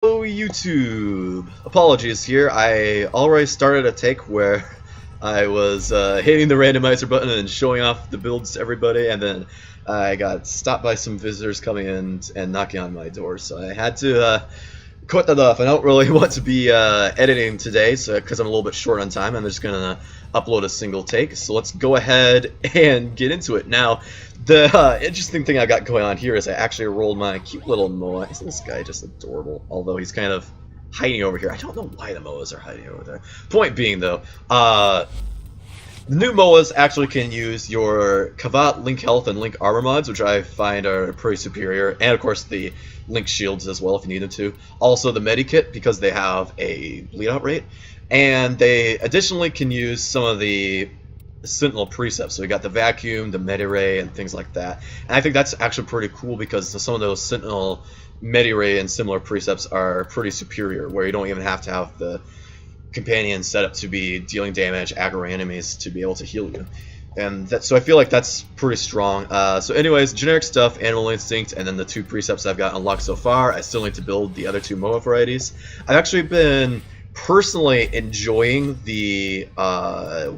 Hello YouTube! Apologies here, I already started a take where I was hitting the randomizer button and showing off the builds to everybody, and then I got stopped by some visitors coming in and knocking on my door, so I had to cut that off. I don't really want to be editing today, so because I'm a little bit short on time, I'm just going to upload a single take, so let's go ahead and get into it. Now, the interesting thing I got going on here is I actually rolled my cute little Moa. Isn't this guy just adorable? Although he's kind of hiding over here. I don't know why the Moas are hiding over there. Point being, though, the new Moas actually can use your Kavat Link Health and Link Armor mods, which I find are pretty superior, and of course the Link Shields as well if you need them to. Also the Medikit, because they have a bleed out rate, and they additionally can use some of the Sentinel precepts. So we got the Vacuum, the Medi-Ray, and things like that. And I think that's actually pretty cool because some of those Sentinel, Medi-Ray, and similar precepts are pretty superior, where you don't even have to have the companion set up to be dealing damage, aggro enemies to be able to heal you. And so I feel like that's pretty strong. So anyways, generic stuff, Animal Instinct, and then the two precepts I've got unlocked so far. I still need to build the other two Moa varieties. I've actually been personally enjoying the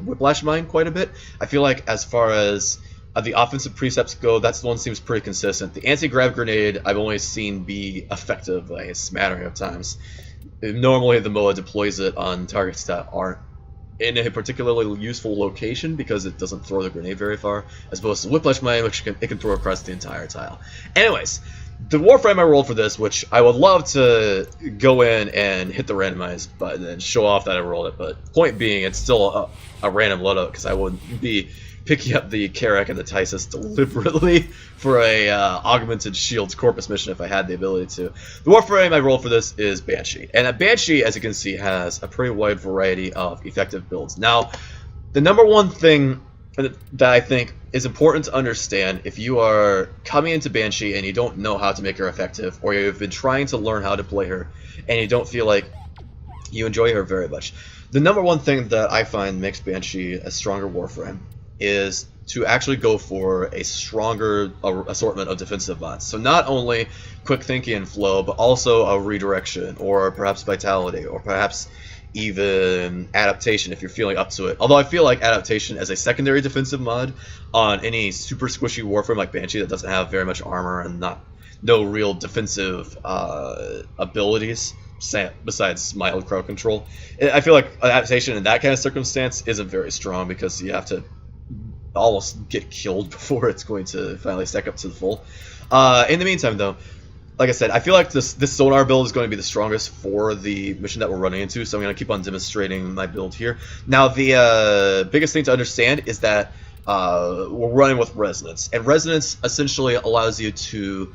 Whiplash Mine quite a bit. I feel like as far as the offensive precepts go, that's the one that seems pretty consistent. The anti-grav grenade I've only seen be effective like a smattering of times. Normally the Moa deploys it on targets that aren't in a particularly useful location because it doesn't throw the grenade very far, as opposed to Whiplash Mine, which it can throw across the entire tile. Anyways, the Warframe I rolled for this, which I would love to go in and hit the randomize button and show off that I rolled it, but point being, it's still a random loadout because I wouldn't be picking up the Karak and the Tysis deliberately for a augmented shields corpus mission if I had the ability to. The Warframe I rolled for this is Banshee, and a Banshee, as you can see, has a pretty wide variety of effective builds. Now, the number one thing that I think is important to understand if you are coming into Banshee and you don't know how to make her effective, or you've been trying to learn how to play her and you don't feel like you enjoy her very much, the number one thing that I find makes Banshee a stronger Warframe is to actually go for a stronger assortment of defensive mods. So not only quick thinking and flow, but also a redirection, or perhaps vitality, or perhaps even adaptation if you're feeling up to it. Although I feel like adaptation as a secondary defensive mod on any super squishy Warframe like Banshee that doesn't have very much armor and no real defensive abilities besides mild crowd control, I feel like adaptation in that kind of circumstance isn't very strong because you have to almost get killed before it's going to finally stack up to the full. In the meantime, though, like I said, I feel like this sonar build is going to be the strongest for the mission that we're running into, so I'm going to keep on demonstrating my build here. Now, the biggest thing to understand is that we're running with Resonance, and Resonance essentially allows you to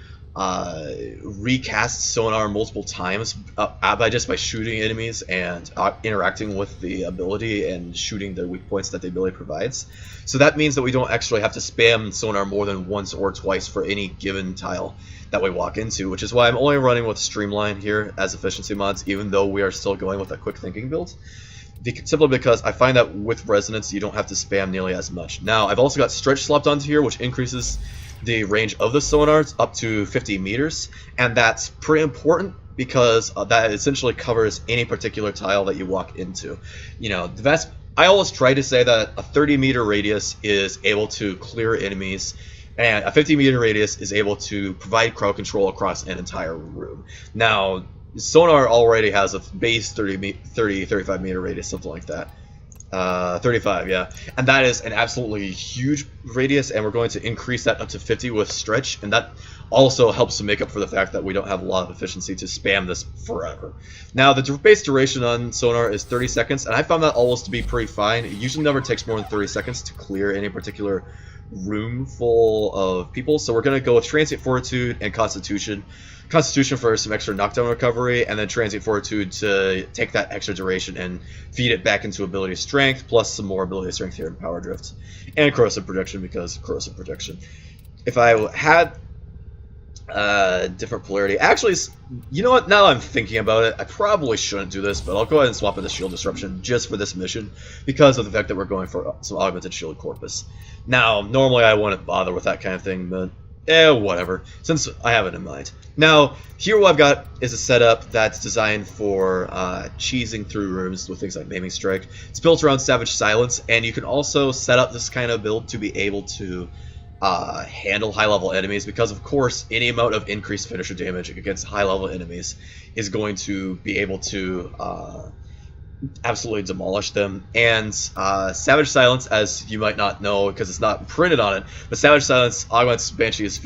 recast sonar multiple times by shooting enemies and interacting with the ability and shooting the weak points that the ability provides. So that means that we don't actually have to spam sonar more than once or twice for any given tile that we walk into, which is why I'm only running with Streamline here as efficiency mods, even though we are still going with a quick thinking build. Simply because I find that with Resonance you don't have to spam nearly as much. Now, I've also got Stretch slapped onto here, which increases the range of the sonars up to 50 meters, and that's pretty important because that essentially covers any particular tile that you walk into. You know, I always try to say that a 30-meter radius is able to clear enemies, and a 50-meter radius is able to provide crowd control across an entire room. Now, sonar already has a base 35-meter radius, something like that. 35, yeah. And that is an absolutely huge radius, and we're going to increase that up to 50 with Stretch, and that also helps to make up for the fact that we don't have a lot of efficiency to spam this forever. Now, the base duration on sonar is 30 seconds, and I found that always to be pretty fine. It usually never takes more than 30 seconds to clear any particular room full of people, so we're going to go with Transient Fortitude and Constitution. Constitution for some extra knockdown recovery, and then Transient Fortitude to take that extra duration and feed it back into ability strength, plus some more ability strength here in Power Drift, and Corrosive Protection because Corrosive Protection. If I had different polarity, actually, you know what, now I'm thinking about it, I probably shouldn't do this, but I'll go ahead and swap into Shield Disruption just for this mission because of the fact that we're going for some augmented shield corpus. Now, normally I wouldn't bother with that kind of thing, but Whatever, since I have it in mind. Now, here what I've got is a setup that's designed for cheesing through rooms with things like Maiming Strike. It's built around Savage Silence, and you can also set up this kind of build to be able to handle high-level enemies, because of course any amount of increased finisher damage against high-level enemies is going to be able to absolutely demolish them. And Savage Silence, as you might not know because it's not printed on it, but Savage Silence augments Banshee's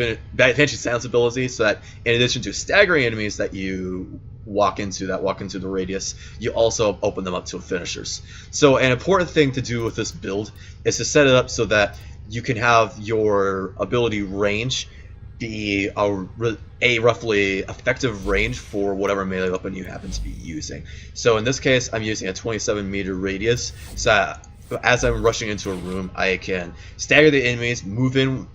Silence ability, so that in addition to staggering enemies that you walk into the radius, you also open them up to finishers. So an important thing to do with this build is to set it up so that you can have your ability range be a roughly effective range for whatever melee weapon you happen to be using. So in this case, I'm using a 27-meter radius, so as I'm rushing into a room, I can stagger the enemies, move in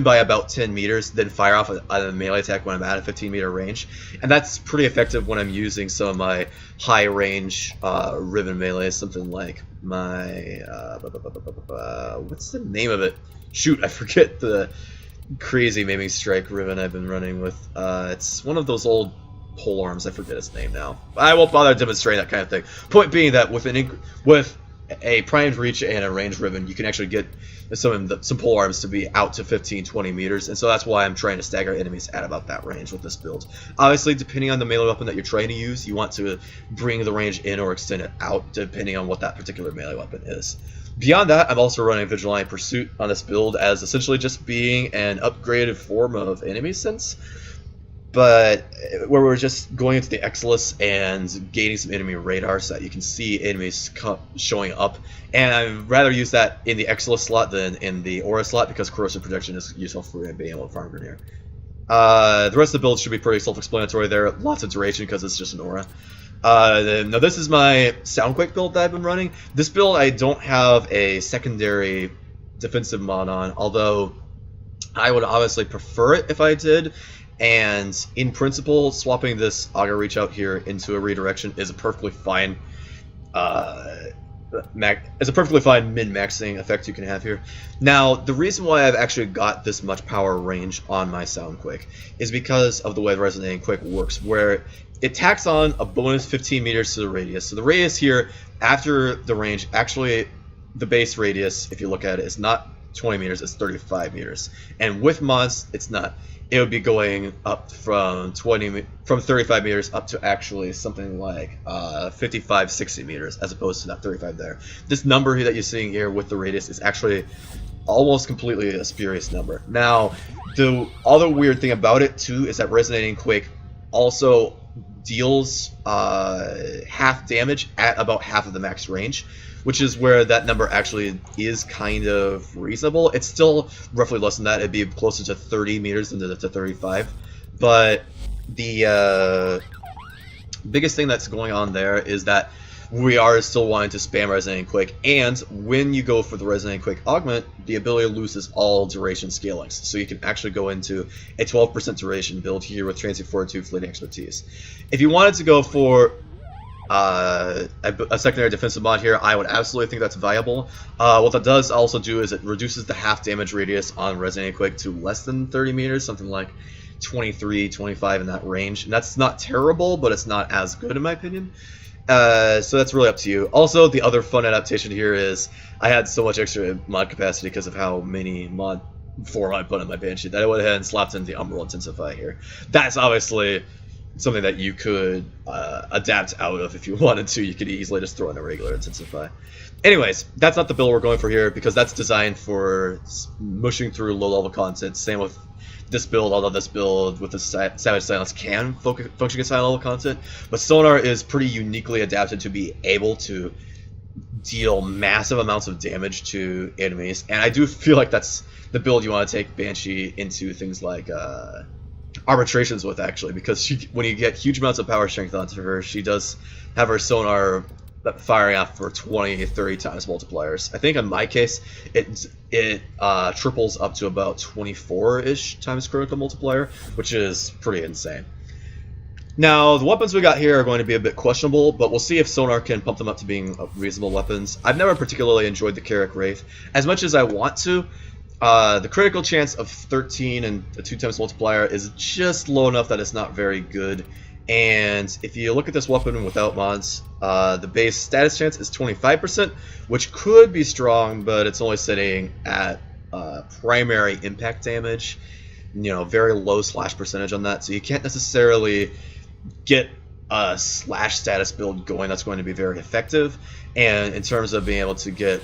by about 10 meters, then fire off a melee attack when I'm at a 15-meter range. And that's pretty effective when I'm using some of my high-range Riven melees, something like my... what's the name of it? Shoot, I forget the crazy Maiming Strike Riven I've been running with. It's one of those old pole arms, I forget its name now. I won't bother demonstrating that kind of thing. Point being that with a primed reach and a ranged ribbon, you can actually get some pole arms to be out to 15-20 meters, and so that's why I'm trying to stagger enemies at about that range with this build. Obviously, depending on the melee weapon that you're trying to use, you want to bring the range in or extend it out, depending on what that particular melee weapon is. Beyond that, I'm also running Vigilante Pursuit on this build as essentially just being an upgraded form of enemy sense, but where we're just going into the Exilus and gaining some enemy radar so that you can see enemies showing up. And I'd rather use that in the Exilus slot than in the Aura slot, because corrosive protection is useful for being able to farm Grenadier. The rest of the build should be pretty self-explanatory there. Lots of duration because it's just an Aura. Now this is my Soundquake build that I've been running. This build I don't have a secondary defensive mod on, although I would obviously prefer it if I did. And in principle, swapping this Auger Reach out here into a redirection is a perfectly fine min-maxing effect you can have here. Now, the reason why I've actually got this much power range on my Soundquake is because of the way the Resonating Quake works, where it tacks on a bonus 15 meters to the radius. So the radius here, after the range, actually the base radius, if you look at it, is not 20 meters, it's 35 meters. And with mods, it's not. It would be going up from 35 meters up to actually something like 55, 60 meters, as opposed to that 35 there. This number here that you're seeing here with the radius is actually almost completely a spurious number. Now, the other weird thing about it too is that Resonating Quake also deals half damage at about half of the max range, which is where that number actually is kind of reasonable. It's still roughly less than that. It'd be closer to 30 meters than to 35. But the biggest thing that's going on there is that we are still wanting to spam Resonating Quake, and when you go for the Resonating Quake Augment, the ability loses all duration scalings. So you can actually go into a 12% duration build here with Transient Fortitude, Fleeting Expertise. If you wanted to go for a secondary defensive mod here, I would absolutely think that's viable. What that does also do is it reduces the half damage radius on Resonating Quake to less than 30 meters, something like 23, 25 in that range. And that's not terrible, but it's not as good in my opinion. So that's really up to you. Also, the other fun adaptation here is I had so much extra mod capacity because of how many mod form I put on my Banshee that I went ahead and slapped in the Umbral Intensify here. That's obviously something that you could adapt out of if you wanted to. You could easily just throw in a regular Intensify. Anyways, that's not the build we're going for here, because that's designed for mushing through low-level content. Same with this build, although this build with the Savage Silence can function against high-level content. But Sonar is pretty uniquely adapted to be able to deal massive amounts of damage to enemies. And I do feel like that's the build you want to take Banshee into things like arbitrations with, actually, because when you get huge amounts of power strength onto her, she does have her sonar firing off for 20, 30 times multipliers. I think in my case, it triples up to about 24-ish times critical multiplier, which is pretty insane. Now, the weapons we got here are going to be a bit questionable, but we'll see if Sonar can pump them up to being reasonable weapons. I've never particularly enjoyed the Karak Wraith. As much as I want to, The critical chance of 13 and a 2 times multiplier is just low enough that it's not very good. And if you look at this weapon without mods, the base status chance is 25%, which could be strong, but it's only sitting at primary impact damage. You know, very low slash percentage on that, so you can't necessarily get a slash status build going that's going to be very effective. And in terms of being able to get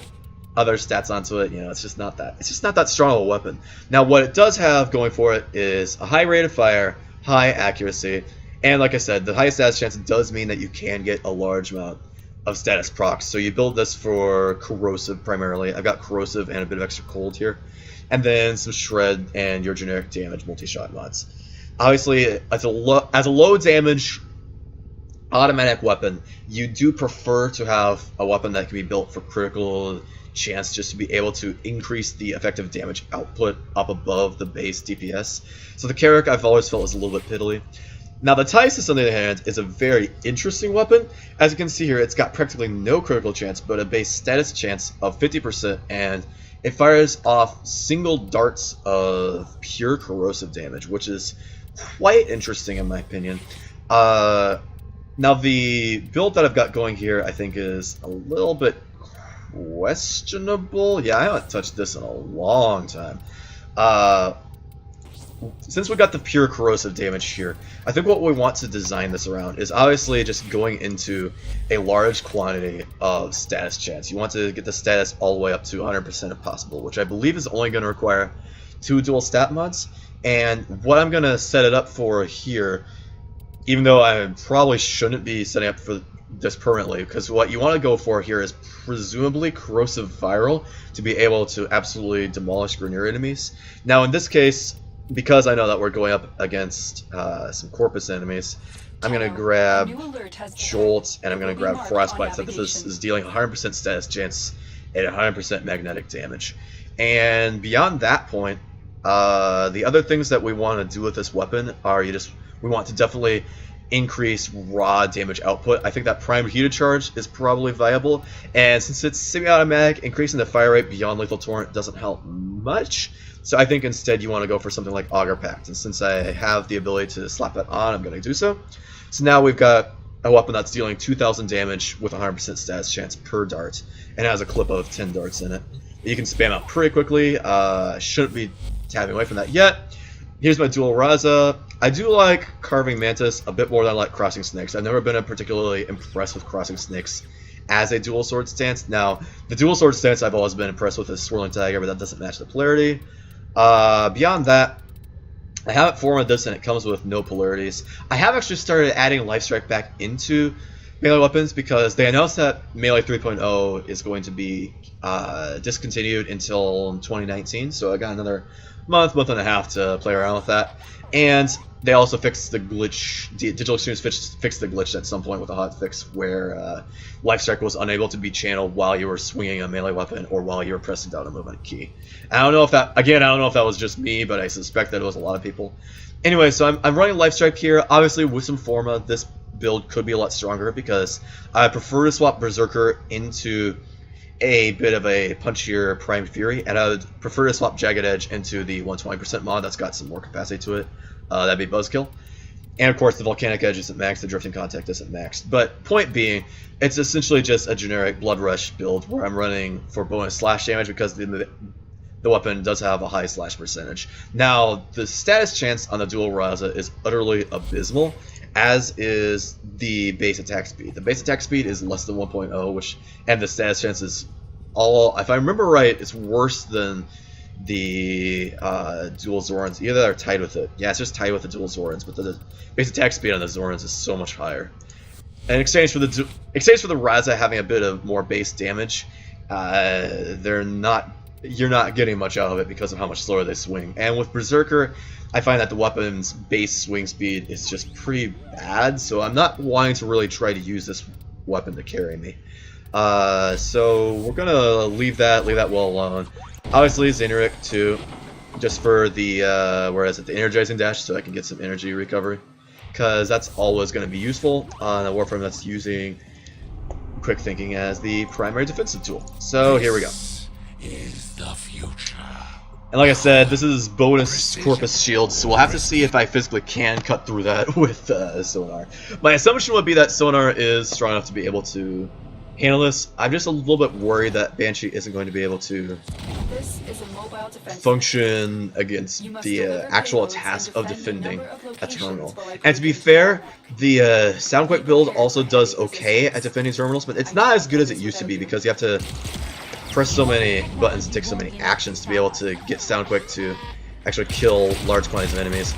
other stats onto it, you know, it's just not that strong of a weapon. Now, what it does have going for it is a high rate of fire, high accuracy, and like I said, the high status chance does mean that you can get a large amount of status procs. So you build this for corrosive primarily. I've got corrosive and a bit of extra cold here, and then some shred and your generic damage multi-shot mods. Obviously, as a low damage automatic weapon, you do prefer to have a weapon that can be built for critical chance, just to be able to increase the effective damage output up above the base DPS. So the Karak I've always felt is a little bit piddly. Now the Tysis, on the other hand, is a very interesting weapon. As you can see here, it's got practically no critical chance, but a base status chance of 50%, and it fires off single darts of pure corrosive damage, which is quite interesting in my opinion. Now the build that I've got going here, I think, is a little bit questionable. Yeah, I haven't touched this in a long time. Since we got the pure corrosive damage here, I think what we want to design this around is obviously just going into a large quantity of status chance. You want to get the status all the way up to 100% if possible, which I believe is only going to require 2 dual stat mods. And what I'm going to set it up for here, even though I probably shouldn't be setting up for this permanently, because what you want to go for here is presumably corrosive viral to be able to absolutely demolish Grineer enemies. Now in this case, because I know that we're going up against some Corpus enemies, I'm going to grab Jolt and I'm going to grab Frostbite, so this is dealing 100% status chance and 100% magnetic damage. And beyond that point, the other things that we want to do with this weapon are we want to definitely increase raw damage output. I think that primed heated charge is probably viable, and since it's semi-automatic, increasing the fire rate beyond lethal torrent doesn't help much. So I think instead you want to go for something like Auger Pact, and since I have the ability to slap that on, I'm going to do so. So now we've got a weapon that's dealing 2,000 damage with 100% status chance per dart, and has a clip of 10 darts in it. You can spam out pretty quickly. Shouldn't be tapping away from that yet. Here's my dual Raza. I do like Carving Mantis a bit more than I like Crossing Snakes. I've never been particularly impressed with Crossing Snakes as a dual sword stance. Now, the dual sword stance I've always been impressed with is Swirling Tiger, but that doesn't match the polarity. Beyond that, I haven't formatted this and it comes with no polarities. I have actually started adding Life Strike back into melee weapons because they announced that Melee 3.0 is going to be discontinued until 2019, so I got another month and a half to play around with that. And they also fixed the glitch, Digital Extremes fixed the glitch at some point with a hotfix where Life Strike was unable to be channeled while you were swinging a melee weapon or while you were pressing down a movement key. I don't know if that was just me, but I suspect that it was a lot of people. Anyway, so I'm running Life Strike here. Obviously, with some Forma, this build could be a lot stronger because I prefer to swap Berserker into a bit of a punchier Prime Fury, and I would prefer to swap Jagged Edge into the 120% mod that's got some more capacity to it. That'd be Buzzkill. And of course the Volcanic Edge isn't maxed, the Drifting Contact isn't maxed. But point being, it's essentially just a generic Blood Rush build where I'm running for bonus slash damage because the weapon does have a high slash percentage. Now, the status chance on the dual Raza is utterly abysmal, as is the base attack speed. The base attack speed is less than 1.0, and the status chance is all, if I remember right, it's worse than the dual Zorans. Either they're tied with it. Yeah, it's just tied with the dual Zorans, but the base attack speed on the Zorans is so much higher. In exchange for the Raza having a bit of more base damage, you're not getting much out of it because of how much slower they swing. And with Berserker, I find that the weapon's base swing speed is just pretty bad, so I'm not wanting to really try to use this weapon to carry me. So we're gonna leave that well alone. Obviously, Xeneric too, just for the the energizing dash, so I can get some energy recovery, because that's always going to be useful on a Warframe that's using quick thinking as the primary defensive tool. So here we go. Is the future. And like I said, this is bonus corpus shield, so we'll have to see if I physically can cut through that with sonar. My assumption would be that sonar is strong enough to be able to handle this. I'm just a little bit worried that Banshee isn't going to be able to function against the actual task of defending a terminal. And to be fair, the Soundquake build also does okay at defending terminals, but it's not as good as it used to be because you have to press so many buttons and take so many actions to be able to get Soundquake to actually kill large quantities of enemies.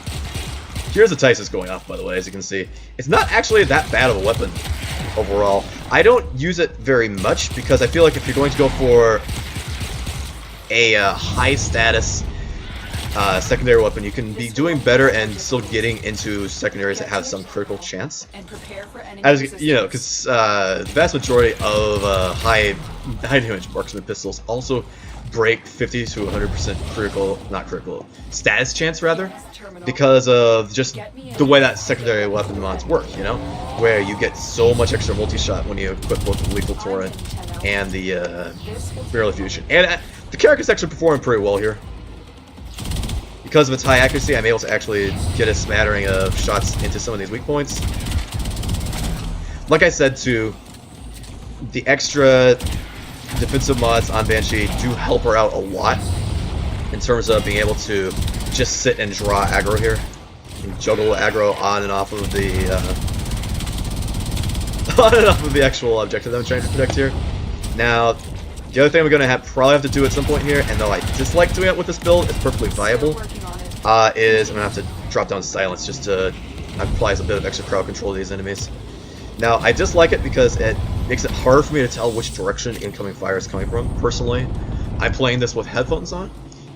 Here's the Tysis going off, by the way, as you can see. It's not actually that bad of a weapon overall. I don't use it very much because I feel like if you're going to go for a high status secondary weapon, you can be doing better and still getting into secondaries that have some critical chance. As you know, because the vast majority of high damage marksman pistols also break 50 to 100% not critical, status chance rather, because of just the way that secondary weapon mods work, you know, where you get so much extra multi-shot when you equip both the Lethal Torrent and the Barrel Fusion. And the Karak is actually performing pretty well here. Because of its high accuracy, I'm able to actually get a smattering of shots into some of these weak points. Like I said too, the extra defensive mods on Banshee do help her out a lot in terms of being able to just sit and draw aggro here and juggle aggro on and off of the actual objective that I'm trying to protect here. Now, the other thing I'm gonna probably have to do at some point here, and though I dislike doing it with this build, it's perfectly viable, is I'm gonna have to drop down silence just to apply a bit of extra crowd control to these enemies. Now, I dislike it because it makes it hard for me to tell which direction incoming fire is coming from. Personally, I'm playing this with headphones on,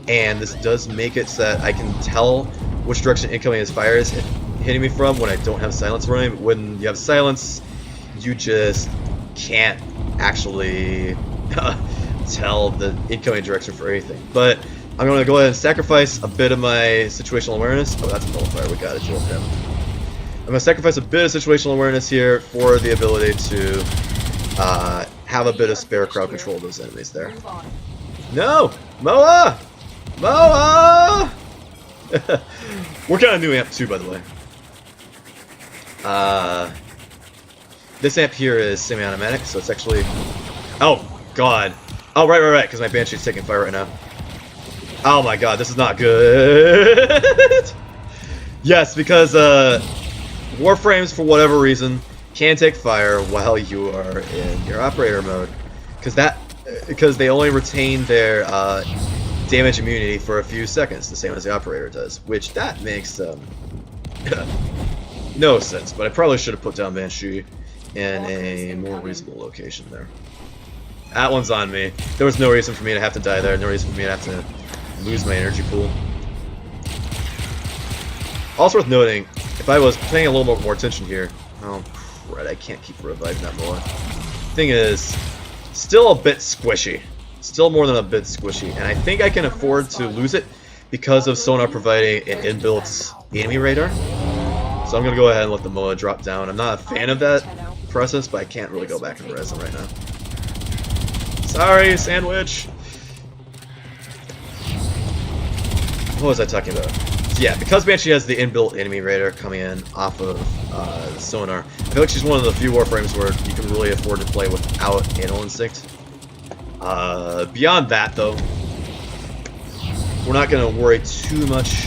and this does make it so that I can tell which direction incoming fire is hitting me from when I don't have silence running. When you have silence, you just can't actually tell the incoming direction for anything. But I'm going to go ahead and sacrifice a bit of my situational awareness. Oh, that's a nullifier. We got it. Deal with him. I'm going to sacrifice a bit of situational awareness here for the ability to have a bit of spare crowd control of those enemies there. No! Moa! Moa! Working on a new amp too, by the way. This amp here is semi-automatic, so it's actually... Oh, God. Oh, right, because my Banshee's taking fire right now. Oh my God, this is not good! Yes, because Warframes, for whatever reason, can take fire while you are in your operator mode. Because they only retain their damage immunity for a few seconds, the same as the operator does. Which, that makes no sense, but I probably should have put down Banshee in a more reasonable location there. That one's on me. There was no reason for me to have to die there, no reason for me to have to lose my energy pool. Also worth noting, if I was paying a little more attention here... Oh, crud, I can't keep reviving that more. Thing is, still a bit squishy. Still more than a bit squishy, and I think I can afford to lose it because of sonar providing an inbuilt enemy radar. So I'm going to go ahead and let the MOA drop down. I'm not a fan of that process, but I can't really go back and res them right now. Sorry, sandwich! What was I talking about? So yeah, because Banshee has the inbuilt enemy radar coming in off of sonar, I feel like she's one of the few Warframes where you can really afford to play without Anal Instinct. Beyond that, though, we're not going to worry too much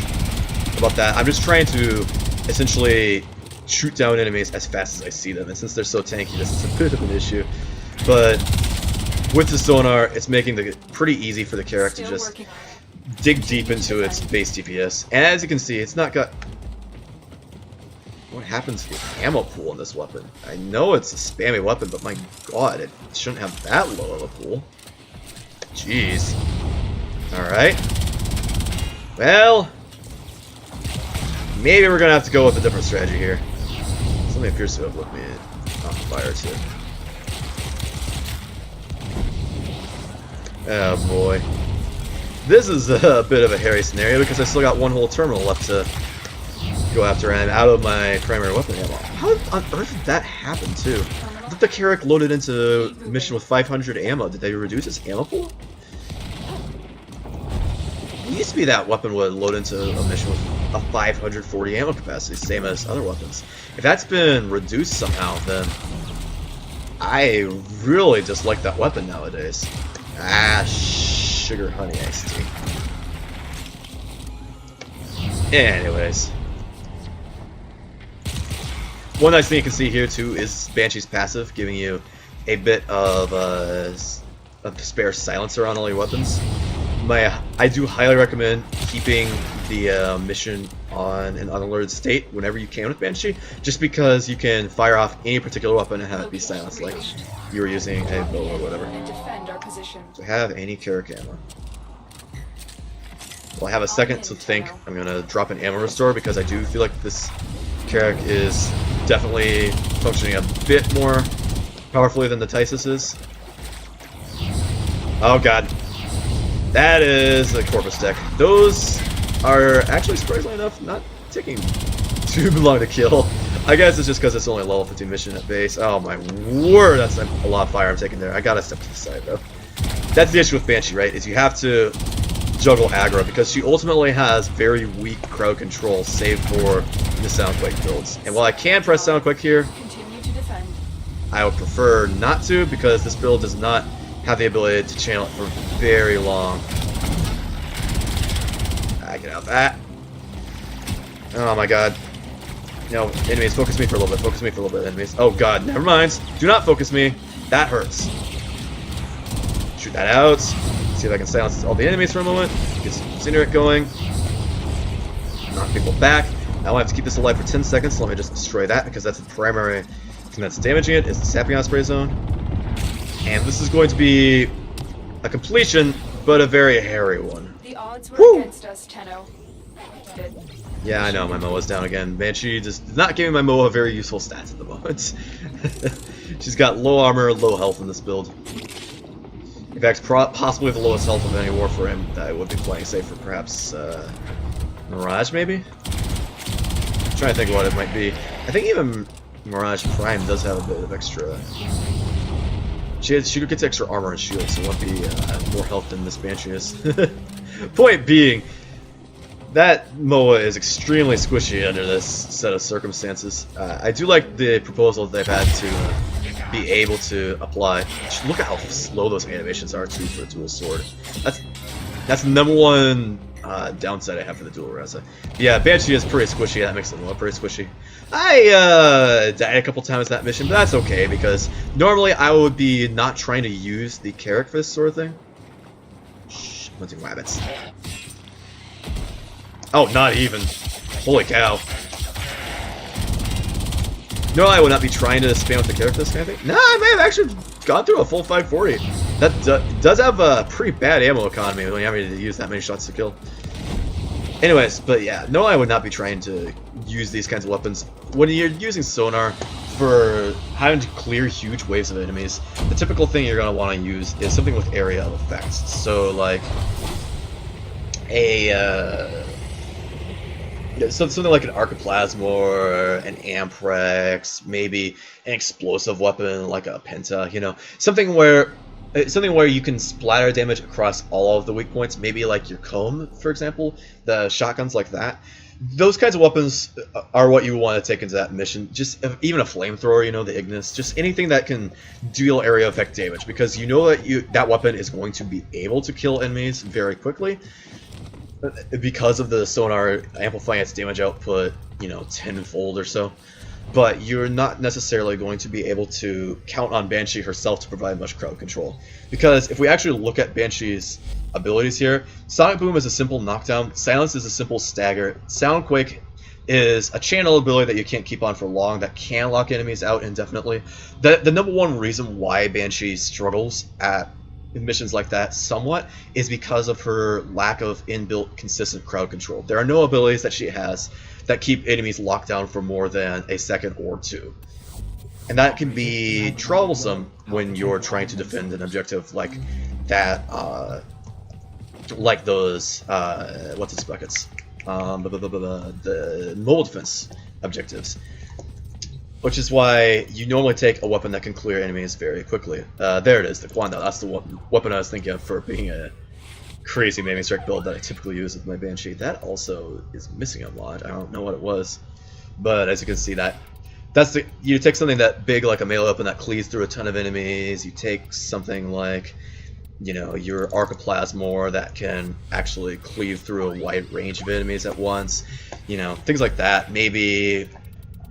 about that. I'm just trying to essentially shoot down enemies as fast as I see them, and since they're so tanky, this is a bit of an issue. But with the sonar, it's making it pretty easy for the Karak to just dig deep into its base DPS. And as you can see, it's not got... What happens to the ammo pool in this weapon? I know it's a spammy weapon, but my god, it shouldn't have that low of a pool. Jeez. Alright. Well... Maybe we're gonna have to go with a different strategy here. Something appears to have lit me on fire too. Oh boy. This is a bit of a hairy scenario because I still got one whole terminal left to go after, and I'm out of my primary weapon ammo. How on earth did that happen too? I thought the Karak loaded into mission with 500 ammo. Did they reduce its ammo pool? used to be that weapon would load into a mission with a 540 ammo capacity, same as other weapons. If that's been reduced somehow, then I really dislike that weapon nowadays. Ah, sugar honey iced tea. Anyways. One nice thing you can see here too is Banshee's passive, giving you a bit of a spare silencer on all your weapons. I do highly recommend keeping the mission on an unalerted state whenever you can with Banshee, just because you can fire off any particular weapon and have it be silenced, like you were using a bow or whatever. Do I have any Karak ammo? Well, I have a second to think. I'm going to drop an ammo restore because I do feel like this Karak is definitely functioning a bit more powerfully than the Tysis is. Oh god. That is a corpus deck. Those are actually, surprisingly enough, not taking too long to kill. I guess it's just because it's only a level 15 mission at base. Oh my word, that's a lot of fire I'm taking there. I gotta step to the side though. That's the issue with Banshee, right? Is you have to juggle aggro because she ultimately has very weak crowd control, save for the Soundquake builds. And while I can press Soundquake here, I would prefer not to because this build does not have the ability to channel it for very long. Get out of that. Oh my god. No, enemies, focus me for a little bit. Focus me for a little bit, enemies. Oh god, never mind. Do not focus me. That hurts. Shoot that out. See if I can silence all the enemies for a moment. Get some incinerate going. Knock people back. Now I have to keep this alive for 10 seconds, so let me just destroy that because that's the primary thing that's damaging it, is the sapping on spray zone. And this is going to be a completion, but a very hairy one. The odds were against us, Tenno. Yeah, I know, my MOA's down again. Banshee just not giving my MOA very useful stats at the moment. She's got low armor, low health in this build. In fact, possibly the lowest health of any Warframe that I would be playing, say for perhaps Mirage, maybe? I'm trying to think of what it might be. I think even Mirage Prime does have a bit of extra. She gets extra armor and shield, so it won't be more health than this Banshee is. Point being, that MOA is extremely squishy under this set of circumstances. I do like the proposal they've had to be able to apply. Look at how slow those animations are too for a dual sword. That's the number one downside I have for the dual Raza. Yeah, Banshee is pretty squishy. That makes the MOA pretty squishy. I died a couple times that mission, but that's okay because normally I would be not trying to use the Karak for this sort of thing. Shh, I'm hunting rabbits. Oh, not even. Holy cow. No, I would not be trying to spam with the Karak this kind of thing. Nah, I may have actually gone through a full 540. That does have a pretty bad ammo economy when you have to use that many shots to kill. Anyways, but yeah, no, I would not be trying to use these kinds of weapons. When you're using sonar for having to clear huge waves of enemies, the typical thing you're going to want to use is something with area of effects. So like something like an Archiplasm or an Amprex, maybe an explosive weapon like a Penta, you know, something where you can splatter damage across all of the weak points, maybe like your comb, for example, the shotguns like that. Those kinds of weapons are what you want to take into that mission. Just even a flamethrower, you know, the Ignis, just anything that can deal area effect damage, because you know that that weapon is going to be able to kill enemies very quickly because of the sonar amplifying its damage output, you know, tenfold or so. But you're not necessarily going to be able to count on Banshee herself to provide much crowd control. Because if we actually look at Banshee's abilities here, Sonic Boom is a simple knockdown, Silence is a simple stagger, Soundquake is a channel ability that you can't keep on for long, that can lock enemies out indefinitely. The number one reason why Banshee struggles at missions like that somewhat is because of her lack of inbuilt consistent crowd control. There are no abilities that she has that keep enemies locked down for more than a second or two. And that can be troublesome when you're trying to defend an objective like that, like those, what's its buckets? The mobile defense objectives. Which is why you normally take a weapon that can clear enemies very quickly. There it is, the Quando. That's the weapon I was thinking of for being crazy maiming strike build that I typically use with my Banshee. That also is missing a lot. I don't know what it was, but as you can see, you take something that big like a melee weapon that cleaves through a ton of enemies. You take something like, you know, your Archoplasmor that can actually cleave through a wide range of enemies at once. You know, things like that. Maybe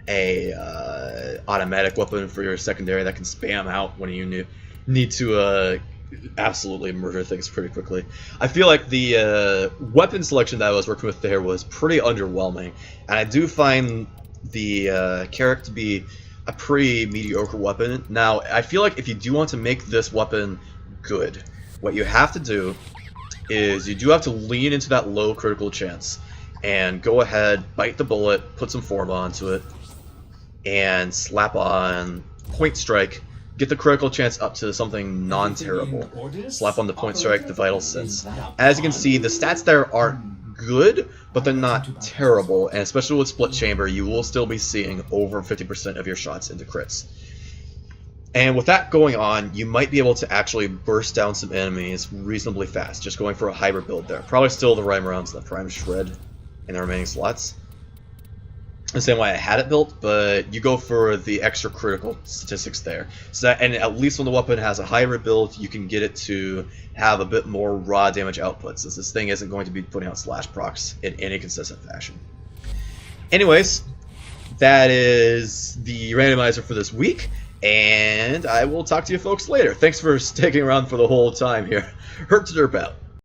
a automatic weapon for your secondary that can spam out when you need to absolutely murder things pretty quickly. I feel like the weapon selection that I was working with there was pretty underwhelming, and I do find the Karak to be a pretty mediocre weapon. Now, I feel like if you do want to make this weapon good, what you have to do is you do have to lean into that low critical chance and go ahead, bite the bullet, put some form onto it, and slap on Point Strike. Get the critical chance up to something non-terrible. Slap on the Point Strike, the Vital Sense. As you can see, the stats there aren't good, but they're not terrible, and especially with Split Chamber, you will still be seeing over 50% of your shots into crits. And with that going on, you might be able to actually burst down some enemies reasonably fast, just going for a hybrid build there. Probably still the Rhyme rounds, the Prime Shred in the remaining slots. The same way I had it built, but you go for the extra critical statistics there. So that, and at least when the weapon has a hybrid build, you can get it to have a bit more raw damage output, since this thing isn't going to be putting out slash procs in any consistent fashion. Anyways, that is the randomizer for this week, and I will talk to you folks later. Thanks for sticking around for the whole time here. Herp to derp out.